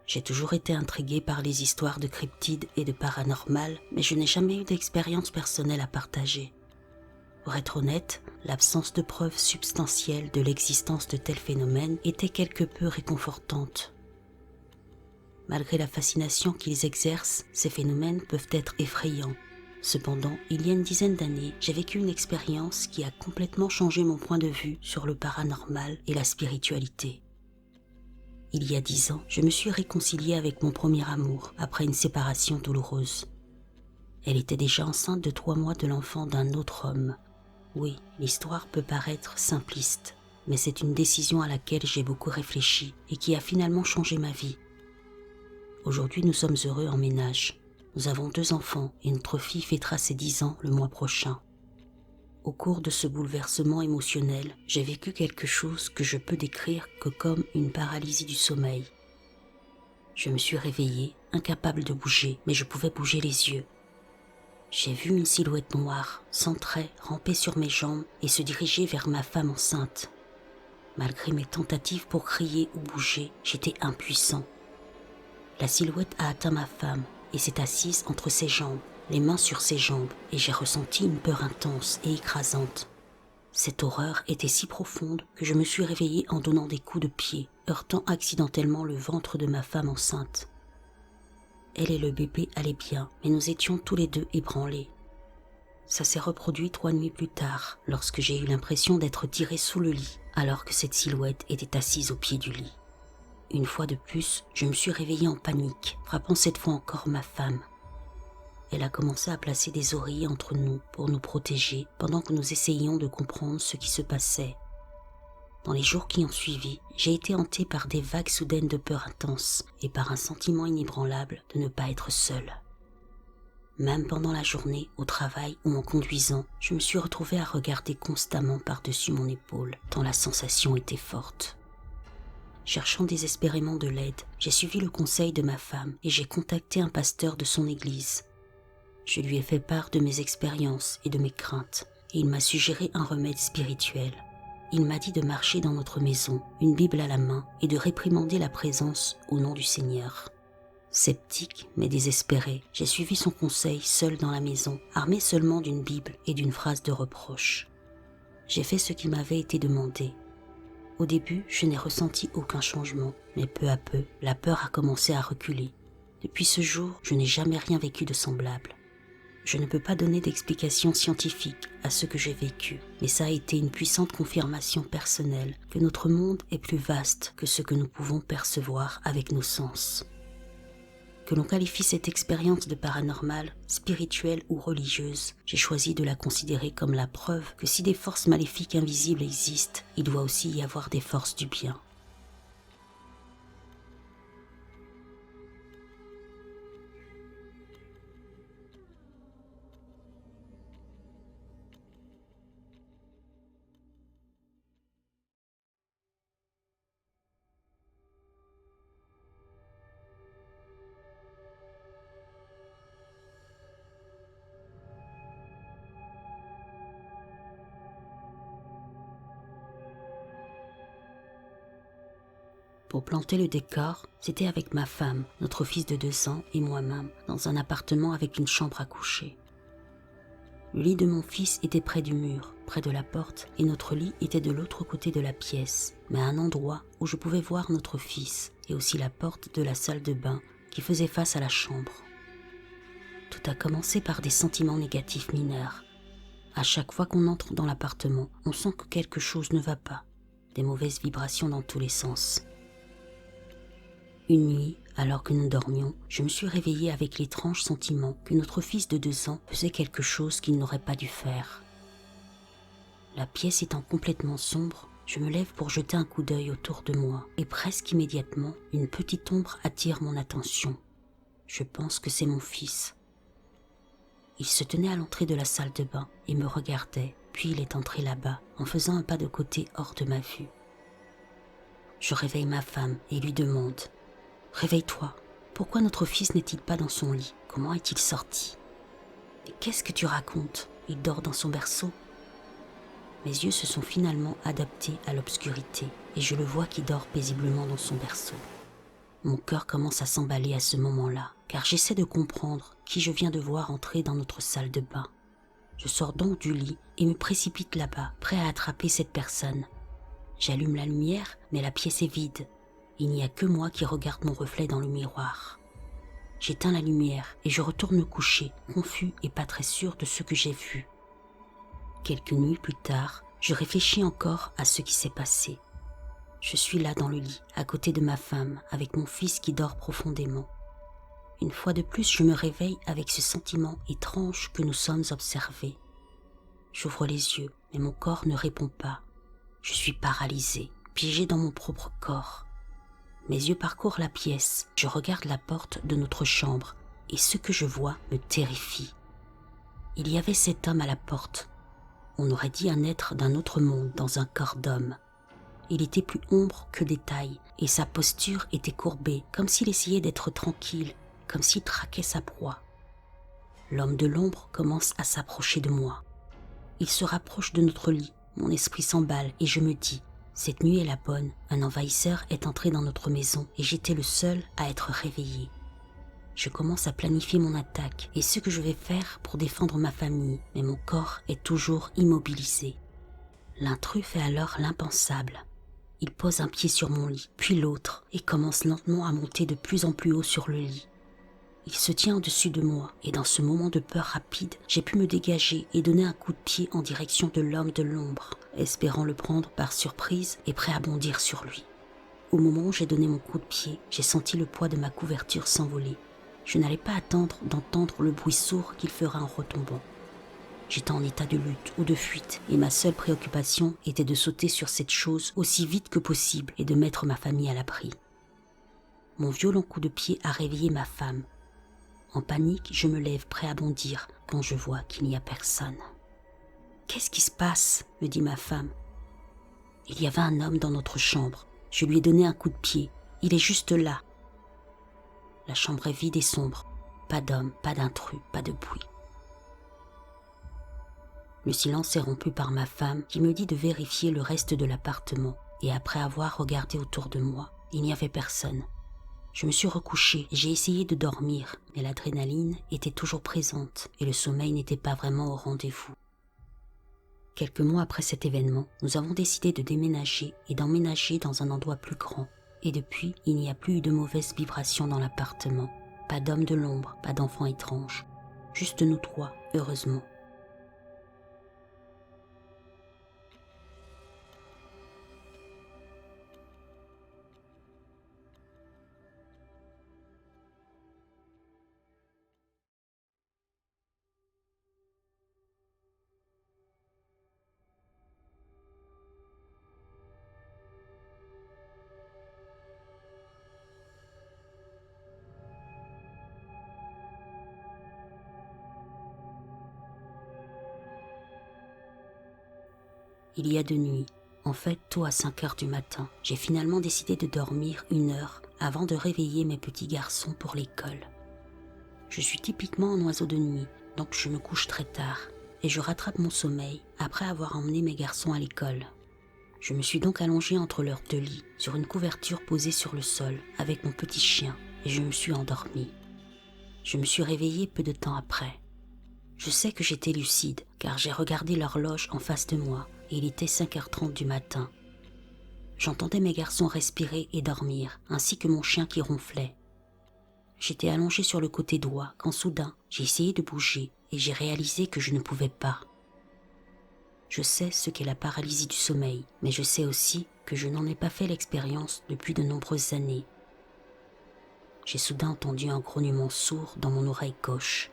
J'ai toujours été intriguée par les histoires de cryptides et de paranormal, mais je n'ai jamais eu d'expérience personnelle à partager. Pour être honnête, l'absence de preuves substantielles de l'existence de tels phénomènes était quelque peu réconfortante. Malgré la fascination qu'ils exercent, ces phénomènes peuvent être effrayants. Cependant, il y a une dizaine d'années, j'ai vécu une expérience qui a complètement changé mon point de vue sur le paranormal et la spiritualité. Il y a 10 ans, je me suis réconciliée avec mon premier amour après une séparation douloureuse. Elle était déjà enceinte de 3 mois de l'enfant d'un autre homme. Oui, l'histoire peut paraître simpliste, mais c'est une décision à laquelle j'ai beaucoup réfléchi et qui a finalement changé ma vie. Aujourd'hui, nous sommes heureux en ménage. Nous avons 2 enfants et notre fille fêtera ses 10 ans le mois prochain. Au cours de ce bouleversement émotionnel, j'ai vécu quelque chose que je peux décrire que comme une paralysie du sommeil. Je me suis réveillée, incapable de bouger, mais je pouvais bouger les yeux. J'ai vu une silhouette noire, sans traits, ramper sur mes jambes et se diriger vers ma femme enceinte. Malgré mes tentatives pour crier ou bouger, j'étais impuissant. La silhouette a atteint ma femme et s'est assise entre ses jambes, les mains sur ses jambes, et j'ai ressenti une peur intense et écrasante. Cette horreur était si profonde que je me suis réveillée en donnant des coups de pied, heurtant accidentellement le ventre de ma femme enceinte. Elle et le bébé allaient bien, mais nous étions tous les deux ébranlés. Ça s'est reproduit 3 nuits plus tard, lorsque j'ai eu l'impression d'être tirée sous le lit, alors que cette silhouette était assise au pied du lit. Une fois de plus, je me suis réveillée en panique, frappant cette fois encore ma femme. Elle a commencé à placer des oreillers entre nous pour nous protéger pendant que nous essayions de comprendre ce qui se passait. Dans les jours qui ont suivi, j'ai été hantée par des vagues soudaines de peur intense et par un sentiment inébranlable de ne pas être seule. Même pendant la journée, au travail ou en conduisant, je me suis retrouvée à regarder constamment par-dessus mon épaule, tant la sensation était forte. Cherchant désespérément de l'aide, j'ai suivi le conseil de ma femme et j'ai contacté un pasteur de son église. Je lui ai fait part de mes expériences et de mes craintes, et il m'a suggéré un remède spirituel. Il m'a dit de marcher dans notre maison, une Bible à la main, et de réprimander la présence au nom du Seigneur. Sceptique, mais désespéré, j'ai suivi son conseil seul dans la maison, armé seulement d'une Bible et d'une phrase de reproche. J'ai fait ce qui m'avait été demandé. Au début, je n'ai ressenti aucun changement, mais peu à peu, la peur a commencé à reculer. Depuis ce jour, je n'ai jamais rien vécu de semblable. Je ne peux pas donner d'explication scientifique à ce que j'ai vécu, mais ça a été une puissante confirmation personnelle que notre monde est plus vaste que ce que nous pouvons percevoir avec nos sens. Que l'on qualifie cette expérience de paranormal, spirituelle ou religieuse, j'ai choisi de la considérer comme la preuve que si des forces maléfiques invisibles existent, il doit aussi y avoir des forces du bien. Pour planter le décor, c'était avec ma femme, notre fils de 2 ans et moi-même, dans un appartement avec une chambre à coucher. Le lit de mon fils était près du mur, près de la porte, et notre lit était de l'autre côté de la pièce, mais à un endroit où je pouvais voir notre fils, et aussi la porte de la salle de bain qui faisait face à la chambre. Tout a commencé par des sentiments négatifs mineurs. À chaque fois qu'on entre dans l'appartement, on sent que quelque chose ne va pas, des mauvaises vibrations dans tous les sens. Une nuit, alors que nous dormions, je me suis réveillée avec l'étrange sentiment que notre fils de 2 ans faisait quelque chose qu'il n'aurait pas dû faire. La pièce étant complètement sombre, je me lève pour jeter un coup d'œil autour de moi et presque immédiatement, une petite ombre attire mon attention. Je pense que c'est mon fils. Il se tenait à l'entrée de la salle de bain et me regardait, puis il est entré là-bas en faisant un pas de côté hors de ma vue. Je réveille ma femme et lui demande « Réveille-toi, pourquoi notre fils n'est-il pas dans son lit? Comment est-il sorti ?»« Mais qu'est-ce que tu racontes? Il dort dans son berceau ?» Mes yeux se sont finalement adaptés à l'obscurité et je le vois qui dort paisiblement dans son berceau. Mon cœur commence à s'emballer à ce moment-là, car j'essaie de comprendre qui je viens de voir entrer dans notre salle de bain. Je sors donc du lit et me précipite là-bas, prêt à attraper cette personne. J'allume la lumière, mais la pièce est vide. Il n'y a que moi qui regarde mon reflet dans le miroir. J'éteins la lumière et je retourne me coucher, confus et pas très sûr de ce que j'ai vu. Quelques nuits plus tard, je réfléchis encore à ce qui s'est passé. Je suis là dans le lit, à côté de ma femme, avec mon fils qui dort profondément. Une fois de plus, je me réveille avec ce sentiment étrange que nous sommes observés. J'ouvre les yeux, mais mon corps ne répond pas. Je suis paralysée, piégée dans mon propre corps. Mes yeux parcourent la pièce, je regarde la porte de notre chambre, et ce que je vois me terrifie. Il y avait cet homme à la porte. On aurait dit un être d'un autre monde dans un corps d'homme. Il était plus ombre que détail, et sa posture était courbée, comme s'il essayait d'être tranquille, comme s'il traquait sa proie. L'homme de l'ombre commence à s'approcher de moi. Il se rapproche de notre lit, mon esprit s'emballe et je me dis, cette nuit est la bonne, un envahisseur est entré dans notre maison et j'étais le seul à être réveillé. Je commence à planifier mon attaque et ce que je vais faire pour défendre ma famille, mais mon corps est toujours immobilisé. L'intrus fait alors l'impensable. Il pose un pied sur mon lit, puis l'autre, et commence lentement à monter de plus en plus haut sur le lit. Il se tient au-dessus de moi, et dans ce moment de peur rapide, j'ai pu me dégager et donner un coup de pied en direction de l'homme de l'ombre, espérant le prendre par surprise et prêt à bondir sur lui. Au moment où j'ai donné mon coup de pied, j'ai senti le poids de ma couverture s'envoler. Je n'allais pas attendre d'entendre le bruit sourd qu'il fera en retombant. J'étais en état de lutte ou de fuite, et ma seule préoccupation était de sauter sur cette chose aussi vite que possible et de mettre ma famille à l'abri. Mon violent coup de pied a réveillé ma femme. En panique, je me lève prêt à bondir quand je vois qu'il n'y a personne. « Qu'est-ce qui se passe ?» me dit ma femme. « Il y avait un homme dans notre chambre. Je lui ai donné un coup de pied. Il est juste là. » La chambre est vide et sombre. Pas d'homme, pas d'intrus, pas de bruit. Le silence est rompu par ma femme qui me dit de vérifier le reste de l'appartement. Et après avoir regardé autour de moi, il n'y avait personne. Je me suis recouchée et j'ai essayé de dormir, mais l'adrénaline était toujours présente et le sommeil n'était pas vraiment au rendez-vous. Quelques mois après cet événement, nous avons décidé de déménager et d'emménager dans un endroit plus grand. Et depuis, il n'y a plus eu de mauvaises vibrations dans l'appartement. Pas d'homme de l'ombre, pas d'enfants étranges. Juste nous trois, heureusement. Il y a 2 nuits, en fait tôt à 5 heures du matin, j'ai finalement décidé de dormir 1 heure avant de réveiller mes petits garçons pour l'école. Je suis typiquement un oiseau de nuit, donc je me couche très tard et je rattrape mon sommeil après avoir emmené mes garçons à l'école. Je me suis donc allongée entre leurs 2 lits, sur une couverture posée sur le sol, avec mon petit chien, et je me suis endormie. Je me suis réveillée peu de temps après. Je sais que j'étais lucide, car j'ai regardé l'horloge en face de moi, et il était 5h30 du matin. J'entendais mes garçons respirer et dormir, ainsi que mon chien qui ronflait. J'étais allongée sur le côté droit, quand soudain, j'ai essayé de bouger, et j'ai réalisé que je ne pouvais pas. Je sais ce qu'est la paralysie du sommeil, mais je sais aussi que je n'en ai pas fait l'expérience depuis de nombreuses années. J'ai soudain entendu un grognement sourd dans mon oreille gauche.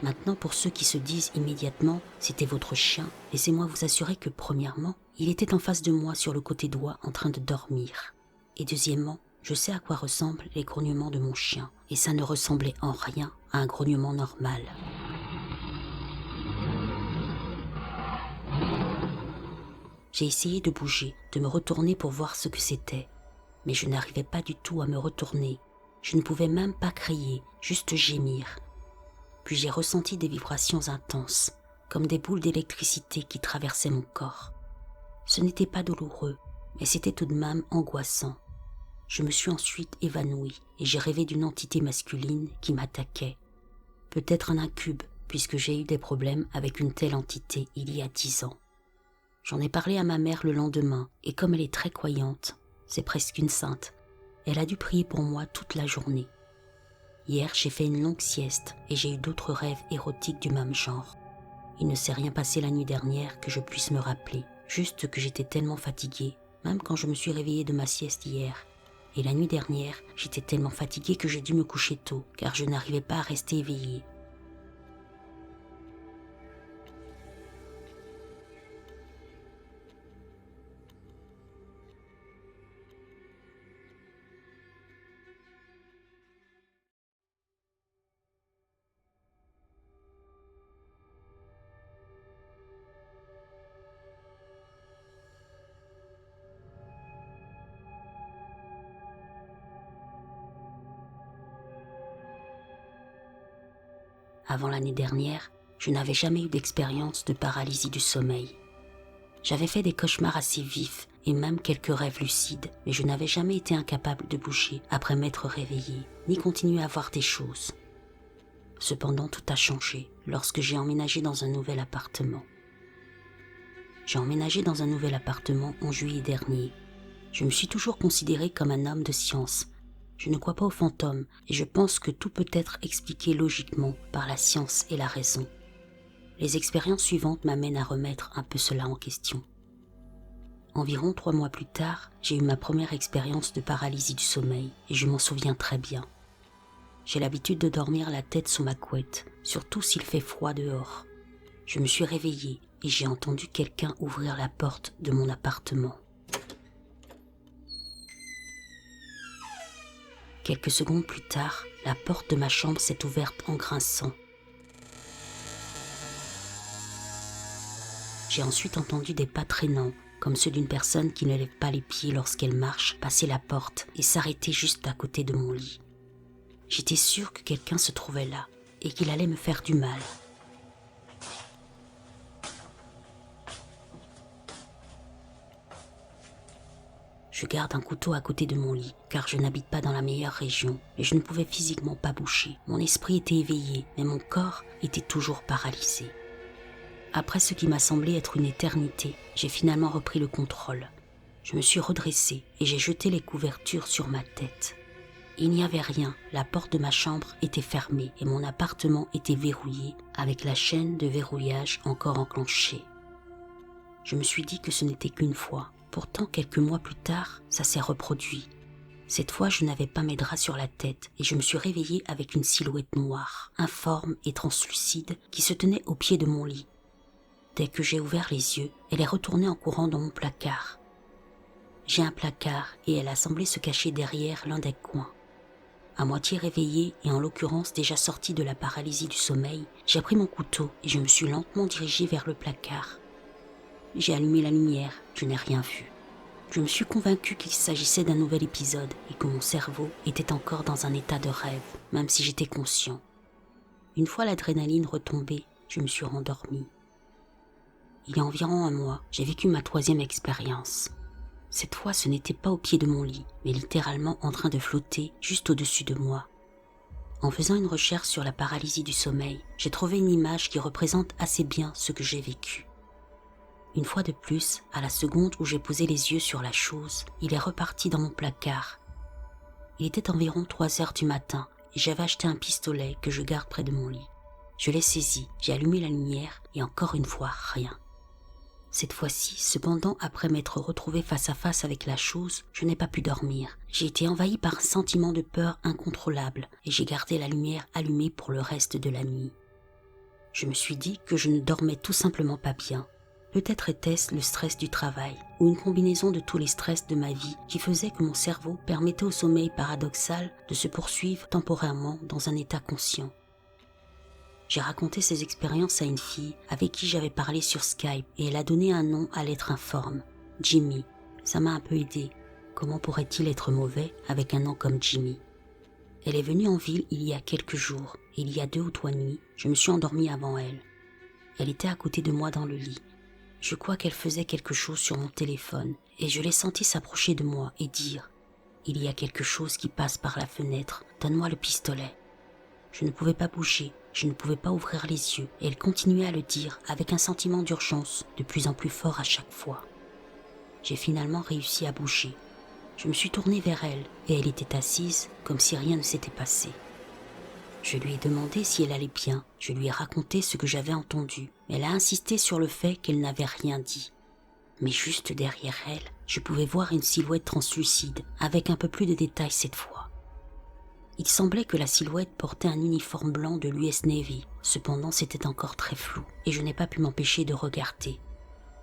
Maintenant, pour ceux qui se disent immédiatement « c'était votre chien », laissez-moi vous assurer que premièrement, il était en face de moi sur le côté droit en train de dormir. Et deuxièmement, je sais à quoi ressemblent les grognements de mon chien, et ça ne ressemblait en rien à un grognement normal. J'ai essayé de bouger, de me retourner pour voir ce que c'était, mais je n'arrivais pas du tout à me retourner. Je ne pouvais même pas crier, juste gémir. Puis j'ai ressenti des vibrations intenses, comme des boules d'électricité qui traversaient mon corps. Ce n'était pas douloureux, mais c'était tout de même angoissant. Je me suis ensuite évanouie et j'ai rêvé d'une entité masculine qui m'attaquait. Peut-être un incube, puisque j'ai eu des problèmes avec une telle entité il y a 10 ans. J'en ai parlé à ma mère le lendemain, et comme elle est très croyante, c'est presque une sainte, elle a dû prier pour moi toute la journée. Hier, j'ai fait une longue sieste et j'ai eu d'autres rêves érotiques du même genre. Il ne s'est rien passé la nuit dernière que je puisse me rappeler, juste que j'étais tellement fatiguée, même quand je me suis réveillée de ma sieste hier. Et la nuit dernière, j'étais tellement fatiguée que j'ai dû me coucher tôt, car je n'arrivais pas à rester éveillée. Avant l'année dernière, je n'avais jamais eu d'expérience de paralysie du sommeil. J'avais fait des cauchemars assez vifs et même quelques rêves lucides, mais je n'avais jamais été incapable de bouger après m'être réveillée, ni continuer à voir des choses. Cependant, tout a changé lorsque j'ai emménagé dans un nouvel appartement. J'ai emménagé dans un nouvel appartement en juillet dernier. Je me suis toujours considéré comme un homme de science. Je ne crois pas aux fantômes et je pense que tout peut être expliqué logiquement par la science et la raison. Les expériences suivantes m'amènent à remettre un peu cela en question. Environ 3 mois plus tard, j'ai eu ma première expérience de paralysie du sommeil et je m'en souviens très bien. J'ai l'habitude de dormir la tête sous ma couette, surtout s'il fait froid dehors. Je me suis réveillée et j'ai entendu quelqu'un ouvrir la porte de mon appartement. Quelques secondes plus tard, la porte de ma chambre s'est ouverte en grinçant. J'ai ensuite entendu des pas traînants, comme ceux d'une personne qui ne lève pas les pieds lorsqu'elle marche, passer la porte et s'arrêter juste à côté de mon lit. J'étais sûre que quelqu'un se trouvait là et qu'il allait me faire du mal. Je garde un couteau à côté de mon lit, car je n'habite pas dans la meilleure région, et je ne pouvais physiquement pas bouger. Mon esprit était éveillé, mais mon corps était toujours paralysé. Après ce qui m'a semblé être une éternité, j'ai finalement repris le contrôle. Je me suis redressée et j'ai jeté les couvertures sur ma tête. Il n'y avait rien, la porte de ma chambre était fermée et mon appartement était verrouillé avec la chaîne de verrouillage encore enclenchée. Je me suis dit que ce n'était qu'une fois. Pourtant, quelques mois plus tard, ça s'est reproduit. Cette fois, je n'avais pas mes draps sur la tête et je me suis réveillée avec une silhouette noire, informe et translucide qui se tenait au pied de mon lit. Dès que j'ai ouvert les yeux, elle est retournée en courant dans mon placard. J'ai un placard et elle a semblé se cacher derrière l'un des coins. À moitié réveillée et en l'occurrence déjà sortie de la paralysie du sommeil, j'ai pris mon couteau et je me suis lentement dirigée vers le placard. J'ai allumé la lumière, je n'ai rien vu. Je me suis convaincue qu'il s'agissait d'un nouvel épisode et que mon cerveau était encore dans un état de rêve, même si j'étais conscient. Une fois l'adrénaline retombée, je me suis rendormie. Il y a environ 1 mois, j'ai vécu ma 3e expérience. Cette fois, ce n'était pas au pied de mon lit, mais littéralement en train de flotter juste au-dessus de moi. En faisant une recherche sur la paralysie du sommeil, j'ai trouvé une image qui représente assez bien ce que j'ai vécu. Une fois de plus, à la seconde où j'ai posé les yeux sur la chose, il est reparti dans mon placard. Il était environ 3 heures du matin et j'avais acheté un pistolet que je garde près de mon lit. Je l'ai saisi, j'ai allumé la lumière et encore une fois, rien. Cette fois-ci, cependant, après m'être retrouvée face à face avec la chose, je n'ai pas pu dormir. J'ai été envahie par un sentiment de peur incontrôlable et j'ai gardé la lumière allumée pour le reste de la nuit. Je me suis dit que je ne dormais tout simplement pas bien. Peut-être était-ce le stress du travail ou une combinaison de tous les stress de ma vie qui faisait que mon cerveau permettait au sommeil paradoxal de se poursuivre temporairement dans un état conscient. J'ai raconté ces expériences à une fille avec qui j'avais parlé sur Skype et elle a donné un nom à l'être informe, Jimmy. Ça m'a un peu aidé. Comment pourrait-il être mauvais avec un nom comme Jimmy ? Elle est venue en ville il y a quelques jours et il y a 2 ou 3 nuits, je me suis endormie avant elle. Elle était à côté de moi dans le lit. Je crois qu'elle faisait quelque chose sur mon téléphone et je l'ai sentie s'approcher de moi et dire « Il y a quelque chose qui passe par la fenêtre, donne-moi le pistolet ». Je ne pouvais pas bouger, je ne pouvais pas ouvrir les yeux et elle continuait à le dire avec un sentiment d'urgence de plus en plus fort à chaque fois. J'ai finalement réussi à bouger. Je me suis tournée vers elle et elle était assise comme si rien ne s'était passé. Je lui ai demandé si elle allait bien, je lui ai raconté ce que j'avais entendu. Elle a insisté sur le fait qu'elle n'avait rien dit. Mais juste derrière elle, je pouvais voir une silhouette translucide, avec un peu plus de détails cette fois. Il semblait que la silhouette portait un uniforme blanc de l'US Navy. Cependant, c'était encore très flou et je n'ai pas pu m'empêcher de regarder.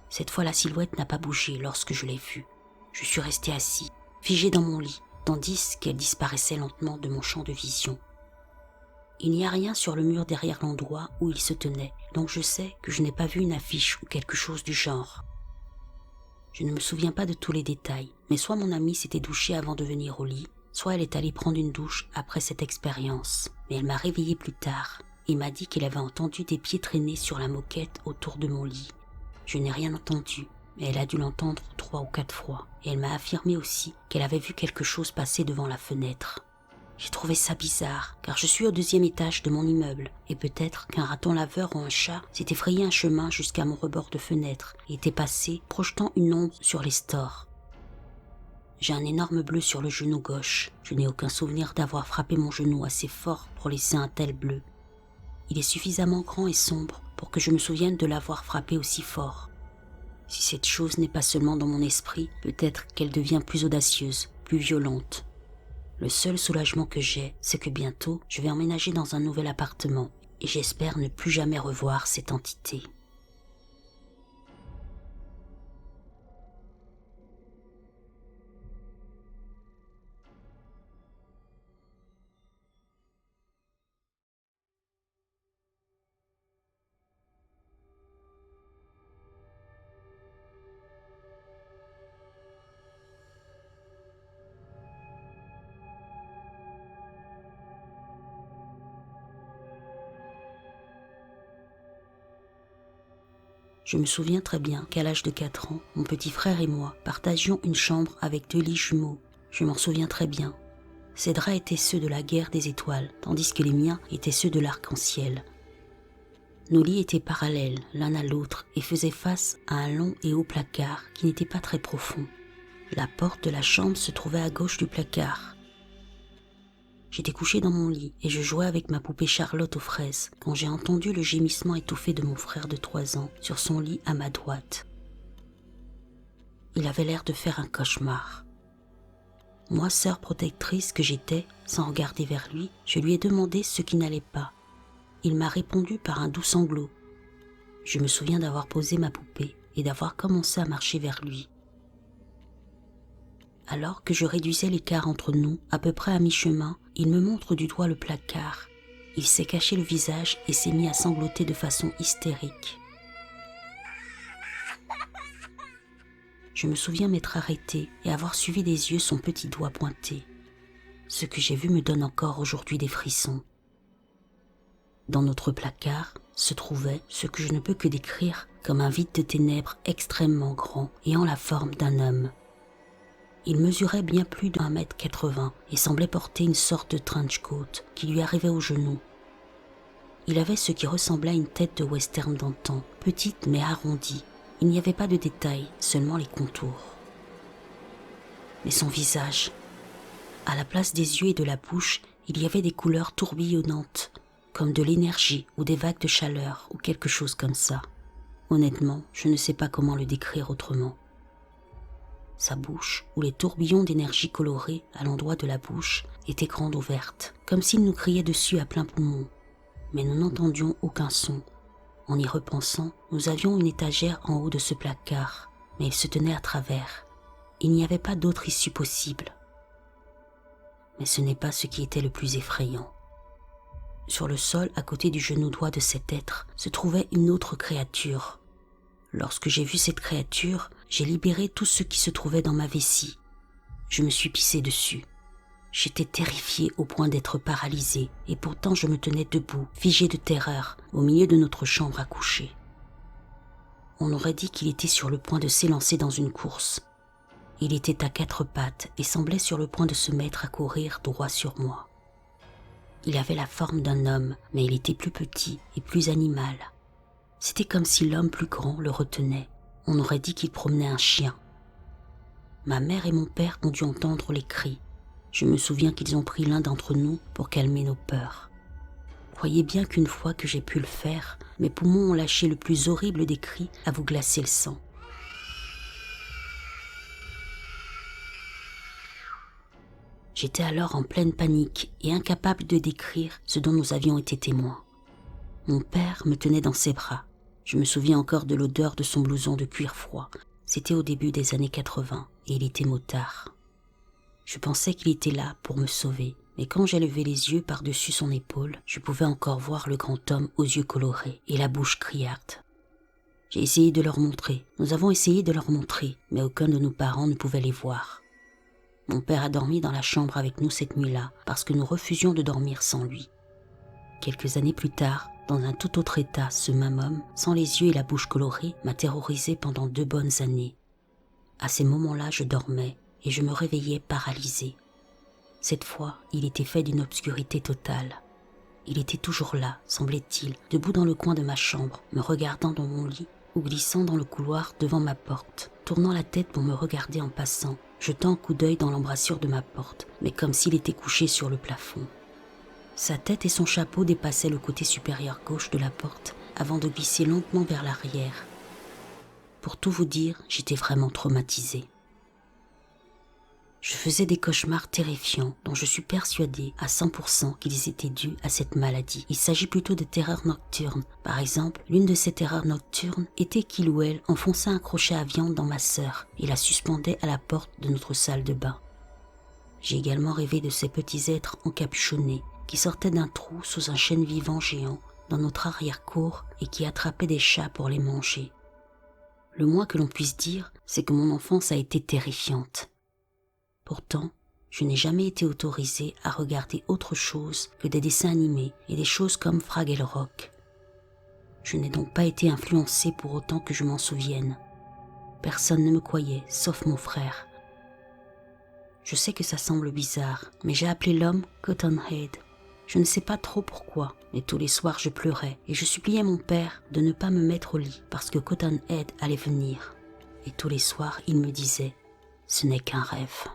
Cette fois, la silhouette n'a pas bougé lorsque je l'ai vue. Je suis resté assis, figé dans mon lit, tandis qu'elle disparaissait lentement de mon champ de vision. Il n'y a rien sur le mur derrière l'endroit où il se tenait, donc je sais que je n'ai pas vu une affiche ou quelque chose du genre. Je ne me souviens pas de tous les détails, mais soit mon amie s'était douchée avant de venir au lit, soit elle est allée prendre une douche après cette expérience. Mais elle m'a réveillée plus tard et m'a dit qu'elle avait entendu des pieds traîner sur la moquette autour de mon lit. Je n'ai rien entendu, mais elle a dû l'entendre 3 ou 4 fois, et elle m'a affirmé aussi qu'elle avait vu quelque chose passer devant la fenêtre. J'ai trouvé ça bizarre, car je suis au 2e étage de mon immeuble, et peut-être qu'un raton laveur ou un chat s'était frayé un chemin jusqu'à mon rebord de fenêtre et était passé, projetant une ombre sur les stores. J'ai un énorme bleu sur le genou gauche. Je n'ai aucun souvenir d'avoir frappé mon genou assez fort pour laisser un tel bleu. Il est suffisamment grand et sombre pour que je me souvienne de l'avoir frappé aussi fort. Si cette chose n'est pas seulement dans mon esprit, peut-être qu'elle devient plus audacieuse, plus violente. Le seul soulagement que j'ai, c'est que bientôt, je vais emménager dans un nouvel appartement et j'espère ne plus jamais revoir cette entité. Je me souviens très bien qu'à l'âge de 4 ans, mon petit frère et moi partagions une chambre avec 2 lits jumeaux. Je m'en souviens très bien. Ces draps étaient ceux de la guerre des étoiles, tandis que les miens étaient ceux de l'arc-en-ciel. Nos lits étaient parallèles l'un à l'autre et faisaient face à un long et haut placard qui n'était pas très profond. La porte de la chambre se trouvait à gauche du placard. J'étais couché dans mon lit et je jouais avec ma poupée Charlotte aux fraises quand j'ai entendu le gémissement étouffé de mon frère de 3 ans sur son lit à ma droite. Il avait l'air de faire un cauchemar. Moi, sœur protectrice que j'étais, sans regarder vers lui, je lui ai demandé ce qui n'allait pas. Il m'a répondu par un doux sanglot. Je me souviens d'avoir posé ma poupée et d'avoir commencé à marcher vers lui. Alors que je réduisais l'écart entre nous, à peu près à mi-chemin, il me montre du doigt le placard. Il s'est caché le visage et s'est mis à sangloter de façon hystérique. Je me souviens m'être arrêtée et avoir suivi des yeux son petit doigt pointé. Ce que j'ai vu me donne encore aujourd'hui des frissons. Dans notre placard se trouvait ce que je ne peux que décrire comme un vide de ténèbres extrêmement grand ayant la forme d'un homme. Il mesurait bien plus d'1,80 m et semblait porter une sorte de trench coat qui lui arrivait aux genoux. Il avait ce qui ressemblait à une tête de western d'antan, petite mais arrondie. Il n'y avait pas de détails, seulement les contours. Mais son visage, à la place des yeux et de la bouche, il y avait des couleurs tourbillonnantes, comme de l'énergie ou des vagues de chaleur ou quelque chose comme ça. Honnêtement, je ne sais pas comment le décrire autrement. Sa bouche, où les tourbillons d'énergie colorée à l'endroit de la bouche étaient grandes ouvertes, comme s'il nous criait dessus à plein poumon. Mais nous n'entendions aucun son. En y repensant, nous avions une étagère en haut de ce placard, mais il se tenait à travers. Il n'y avait pas d'autre issue possible. Mais ce n'est pas ce qui était le plus effrayant. Sur le sol, à côté du genou droit de cet être, se trouvait une autre créature. Lorsque j'ai vu cette créature, j'ai libéré tout ce qui se trouvait dans ma vessie. Je me suis pissé dessus. J'étais terrifié au point d'être paralysé, et pourtant je me tenais debout, figé de terreur, au milieu de notre chambre à coucher. On aurait dit qu'il était sur le point de s'élancer dans une course. Il était à 4 pattes et semblait sur le point de se mettre à courir droit sur moi. Il avait la forme d'un homme, mais il était plus petit et plus animal. C'était comme si l'homme plus grand le retenait. On aurait dit qu'il promenait un chien. Ma mère et mon père ont dû entendre les cris. Je me souviens qu'ils ont pris l'un d'entre nous pour calmer nos peurs. Croyez bien qu'une fois que j'ai pu le faire, mes poumons ont lâché le plus horrible des cris à vous glacer le sang. J'étais alors en pleine panique et incapable de décrire ce dont nous avions été témoins. Mon père me tenait dans ses bras. Je me souviens encore de l'odeur de son blouson de cuir froid. C'était au début des années 80 et il était motard. Je pensais qu'il était là pour me sauver, mais quand j'ai levé les yeux par-dessus son épaule, je pouvais encore voir le grand homme aux yeux colorés et la bouche criarde. J'ai essayé de leur montrer. Nous avons essayé de leur montrer, mais aucun de nos parents ne pouvait les voir. Mon père a dormi dans la chambre avec nous cette nuit-là parce que nous refusions de dormir sans lui. Quelques années plus tard, dans un tout autre état, ce même homme, sans les yeux et la bouche colorée, m'a terrorisé pendant 2 bonnes années. À ces moments-là, je dormais et je me réveillais paralysée. Cette fois, il était fait d'une obscurité totale. Il était toujours là, semblait-il, debout dans le coin de ma chambre, me regardant dans mon lit ou glissant dans le couloir devant ma porte, tournant la tête pour me regarder en passant, jetant un coup d'œil dans l'embrasure de ma porte, mais comme s'il était couché sur le plafond. Sa tête et son chapeau dépassaient le côté supérieur gauche de la porte avant de glisser lentement vers l'arrière. Pour tout vous dire, j'étais vraiment traumatisée. Je faisais des cauchemars terrifiants dont je suis persuadée à 100% qu'ils étaient dus à cette maladie. Il s'agit plutôt de terreurs nocturnes. Par exemple, l'une de ces terreurs nocturnes était qu'il ou elle enfonçait un crochet à viande dans ma sœur et la suspendait à la porte de notre salle de bain. J'ai également rêvé de ces petits êtres encapuchonnés qui sortaient d'un trou sous un chêne vivant géant dans notre arrière-cour et qui attrapaient des chats pour les manger. Le moins que l'on puisse dire, c'est que mon enfance a été terrifiante. Pourtant, je n'ai jamais été autorisée à regarder autre chose que des dessins animés et des choses comme Fraggle Rock. Je n'ai donc pas été influencée pour autant que je m'en souvienne. Personne ne me croyait, sauf mon frère. Je sais que ça semble bizarre, mais j'ai appelé l'homme Cottonhead. Je ne sais pas trop pourquoi, mais tous les soirs je pleurais et je suppliais mon père de ne pas me mettre au lit parce que Cottonhead allait venir. Et tous les soirs il me disait « Ce n'est qu'un rêve ».